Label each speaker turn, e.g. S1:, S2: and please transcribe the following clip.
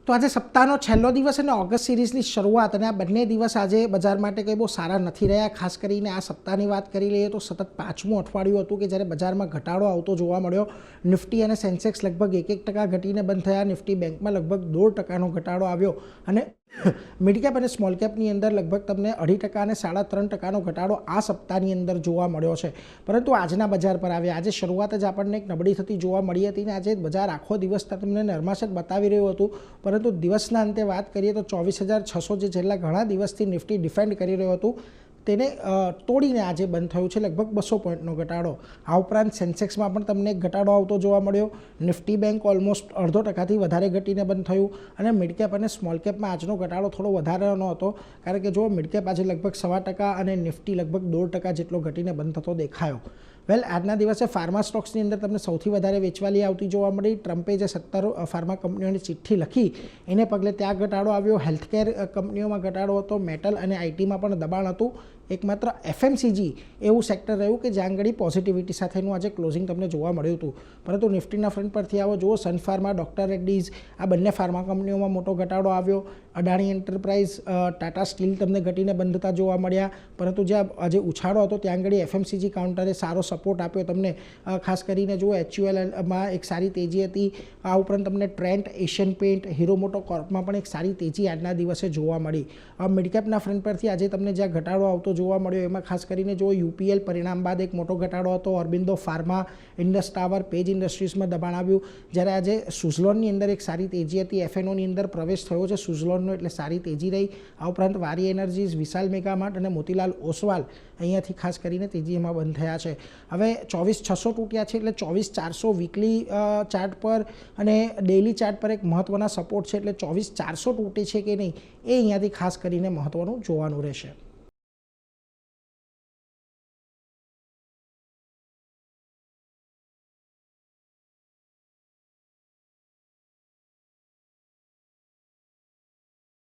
S1: તો આજે સપ્તાહનો છેલ્લો દિવસ અને ઓગસ્ટ સિરીઝની શરૂઆત અને આ બંને દિવસ આજે બજાર માટે કંઈ બહુ સારા નથી રહ્યા. ખાસ કરીને આ સપ્તાહની વાત કરી લઈએ તો સતત 5મું અઠવાડિયું હતું કે જ્યારે બજારમાં ઘટાડો આવતો જોવા મળ્યો. નિફ્ટી અને સેન્સેક્સ લગભગ 1% ઘટીને બંધ થયા. નિફ્ટી બેંકમાં લગભગ 2% ઘટાડો આવ્યો અને મિડ કેપ અને સ્મોલ કેપની અંદર લગભગ તમને 2.5% અને 3.5% ઘટાડો આ સપ્તાહની અંદર જોવા મળ્યો છે. પરંતુ આજના બજાર પર આવ્યા, આજે શરૂઆત જ આપણને એક નબળી થતી જોવા મળી હતી અને આજે બજાર આખો દિવસ તમને નરમાશ જ બતાવી રહ્યું હતું. પરંતુ દિવસના અંતે વાત કરીએ તો 24,600 જે છેલ્લા ઘણા દિવસથી નિફ્ટી ડિફેન્ડ કરી રહ્યું હતું તેને તોડીને આજે બંધ થયું છે, લગભગ 200 પોઈન્ટનો ઘટાડો. આ ઉપરાંત સેન્સેક્સમાં પણ તમને એક ઘટાડો આવતો જોવા મળ્યો. નિફ્ટી બેંક ઓલમોસ્ટ 0.5% વધારે ઘટીને બંધ થયું અને મિડ કેપ અને સ્મોલ કેપમાં આજનો ઘટાડો થોડો વધારેનો હતો, કારણ કે જો મિડ કેપ આજે લગભગ 1.25% અને નિફ્ટી લગભગ 1.5% જેટલો ઘટીને બંધ થતો દેખાયો. વેલ, આજના દિવસે ફાર્મા સ્ટોક્સની અંદર તમને સૌથી વધારે વેચવાલી આવતી જોવા મળી. ટ્રમ્પે જે 17 ફાર્મા કંપનીઓની ચિઠ્ઠી લખી એને પગલે ત્યાં ઘટાડો આવ્યો. હેલ્થકેર કંપનીઓમાં ઘટાડો હતો. મેટલ અને આઈટીમાં પણ દબાણ હતું. એકમાત્ર એફએમસીજી એવું સેક્ટર રહ્યું કે જ્યાં આગળ પોઝિટિવિટી સાથેનું આજે ક્લોઝિંગ તમને જોવા મળ્યું હતું. પરંતુ નિફ્ટીના ફ્રન્ટ પરથી આવો જુઓ, સન ફાર્મા, ડોક્ટર રેડ્ડીઝ આ બંને ફાર્મા કંપનીઓમાં મોટો ઘટાડો આવ્યો. અદાણી એન્ટરપ્રાઇઝ, ટાટા સ્ટીલ તમને ઘટીને બંધ થતા જોવા મળ્યા. પરંતુ જ્યાં આજે ઉછાળો હતો ત્યાં આગળ એફએમસીજી કાઉન્ટરે સારો સપોર્ટ આપ્યો તમને. ખાસ કરીને જુઓ HULમાં એક સારી તેજી હતી. આ ઉપરાંત તમને ટ્રેન્ટ, એશિયન પેઇન્ટ, હીરો મોટો કોર્પમાં પણ એક સારી તેજી આજના દિવસે જોવા મળી. મિડકેપના ફ્રન્ટ પરથી આજે તમને જ્યાં ઘટાડો આવતો જોવા મળ્યો એમાં ખાસ કરીને જો UPL પરિણામ બાદ એક મોટો ઘટાડો હતો. Aurobindo pharma, Indus tower, page ઇન્ડસ્ટ્રીઝમાં દબાણ આવ્યું. જ્યારે આજે સુઝલોનની અંદર એક સારી તેજી હતી. FNOની અંદર પ્રવેશ થયો છે સુઝલોનનો, એટલે સારી તેજી રહી. આ ઉપરાંત વારી એનર્જીઝ, વિશાલ મેગામાર્ટ અને મોતીલાલ ઓસવાલ અહીંયાથી ખાસ કરીને તેજીમાં બંધ થયા છે. હવે 24,600 તૂટ્યા છે, એટલે 24,400 વીકલી ચાર્ટ પર અને ડેઇલી ચાર્ટ પર એક મહત્ત્વના સપોર્ટ છે. એટલે 24,400 તૂટે છે કે નહીં એ અહીંયાથી ખાસ કરીને મહત્ત્વનું જોવાનું રહેશે.